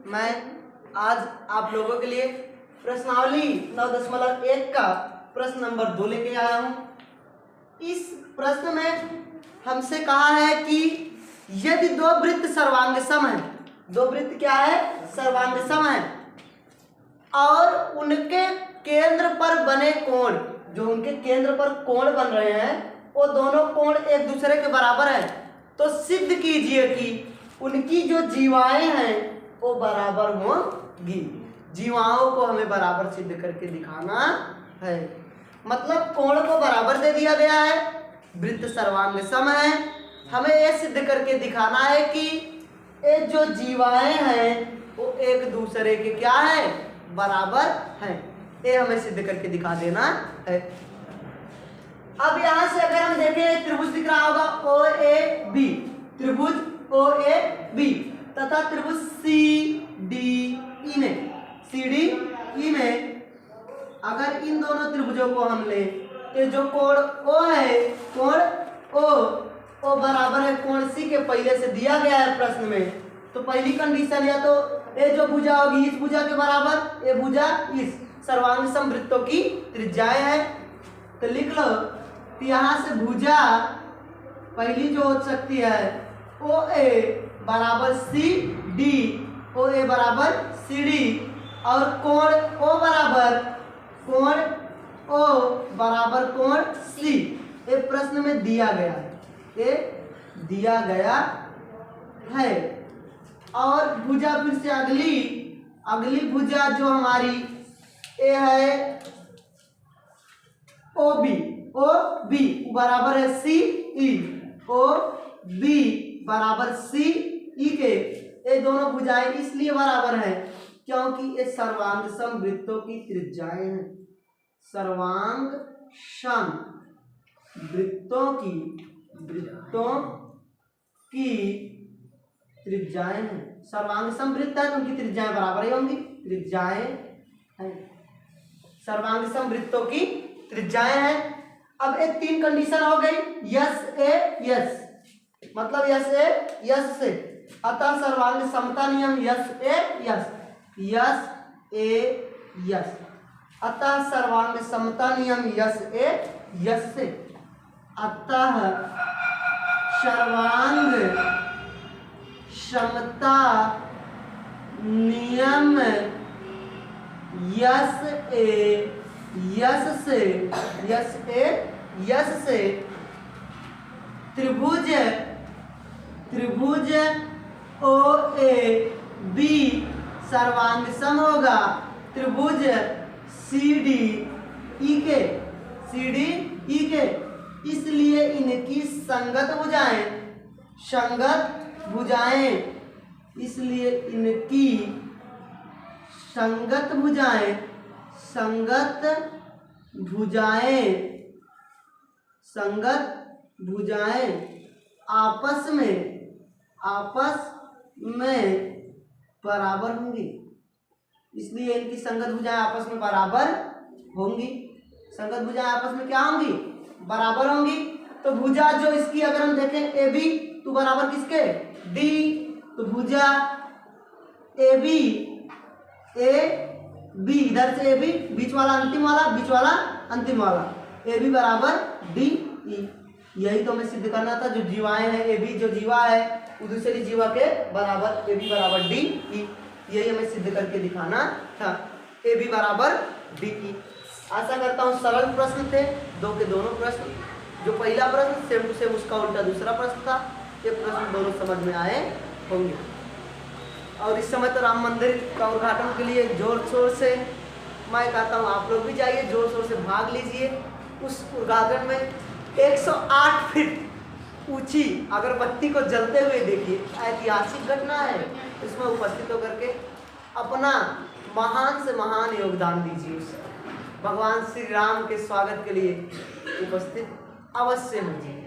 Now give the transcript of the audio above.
मैं आज आप लोगों के लिए प्रश्नावली 9.1 का प्रश्न नंबर 2 लेके आया हूँ। इस प्रश्न में हमसे कहा है कि यदि दो वृत्त सर्वांग सम है, दो वृत्त क्या है? सर्वांग सम है, और उनके केंद्र पर बने कोण, जो उनके केंद्र पर कोण बन रहे हैं वो दोनों कोण एक दूसरे के बराबर है, तो सिद्ध कीजिए कि उनकी जो जीवाएं हैं वो बराबर होंगी। जीवाओं को हमें बराबर सिद्ध करके दिखाना है। मतलब कोण को बराबर दे दिया गया है, वृत्त सर्वांग सम है, हमें ये सिद्ध करके दिखाना है कि ये जो जीवाएं हैं वो एक दूसरे के क्या है? बराबर हैं। ये हमें सिद्ध करके दिखा देना है। अब यहां से अगर हम देखें, त्रिभुज दिख रहा होगा ओ ए बी, त्रिभुज ओ ए बी तथा त्रिभुज सी डी ई में अगर इन दोनों त्रिभुजों को हम ले तो जो कोण ओ है, कोण ओ बराबर है कोण सी के, पहले से दिया गया है प्रश्न में। तो पहली कंडीशन या तो ये जो भुजा होगी इस भुजा के बराबर, ये भुजा इस सर्वांग सम वृत्तों की त्रिज्याएं है। तो लिख लो, तो यहाँ से भुजा पहली जो हो सकती है ओ ए बराबर सी डी, ओ ए बराबर सी डी, और कोण ओ बराबर कोण सी। ये प्रश्न में दिया गया है, ये दिया गया है। और भुजा फिर से अगली भुजा जो हमारी ए है ओ बी बराबर है सी ई, ओ बी बराबर सी ई के। ये दोनों भुजाएं इसलिए बराबर हैं क्योंकि ये सर्वांग सम वृत्तों की त्रिज्याएं हैं। सर्वांग सम वृत्तों की त्रिज्याएं हैं। सर्वांग सम वृत्त है तो उनकी त्रिज्याएं बराबर ही होंगी, त्रिज्याएं हैं। सर्वांग सम वृत्तों की त्रिज्याएं हैं। अब ये तीन कंडीशन हो गई, यस ए यस, मतलब यस ए यस से, अतः सर्वांग समता नियम यस ए यस, यस ए यस, अतः सर्वांग समता नियम यस ए यस से, अतः सर्वांग समता नियम यस ए यस से त्रिभुज ओ ए बी सर्वांग सम होगा त्रिभुज सी डी ई के, इसलिए इनकी संगत भुजाएं आपस में बराबर होंगी। इसलिए इनकी संगत भुजाएं आपस में बराबर होंगी। संगत भुजाएं आपस में क्या होंगी? बराबर होंगी। तो भुजा जो इसकी अगर हम देखें ए बी, तो बराबर किसके? डी। तो भुजा ए बी इधर से ए बी, बीच वाला अंतिम वाला ए बी बराबर डी ई। यही तो हमें सिद्ध करना था। जो जीवाएं हैं, ए बी जो जीवा है वो दूसरी जीवा के बराबर, ए बी बराबर डी ई, यही हमें सिद्ध करके दिखाना था, ए बी बराबर डी ई। आशा करता हूँ सरल प्रश्न थे, दो के दोनों प्रश्न। जो पहला प्रश्न सेम टू सेम उसका उल्टा दूसरा प्रश्न था, ये प्रश्न दोनों समझ में आए होंगे। और इस समय तो राम मंदिर का उद्घाटन के लिए जोर शोर से मैं कहता हूँ आप लोग भी जाइए, जोर शोर से भाग लीजिए। उस उद्घाटन में 108 फीट ऊंची अगरबत्ती को जलते हुए देखिए, ऐतिहासिक घटना है। इसमें उपस्थित होकर के अपना महान से महान योगदान दीजिए। उस भगवान श्री राम के स्वागत के लिए उपस्थित अवश्य होइए।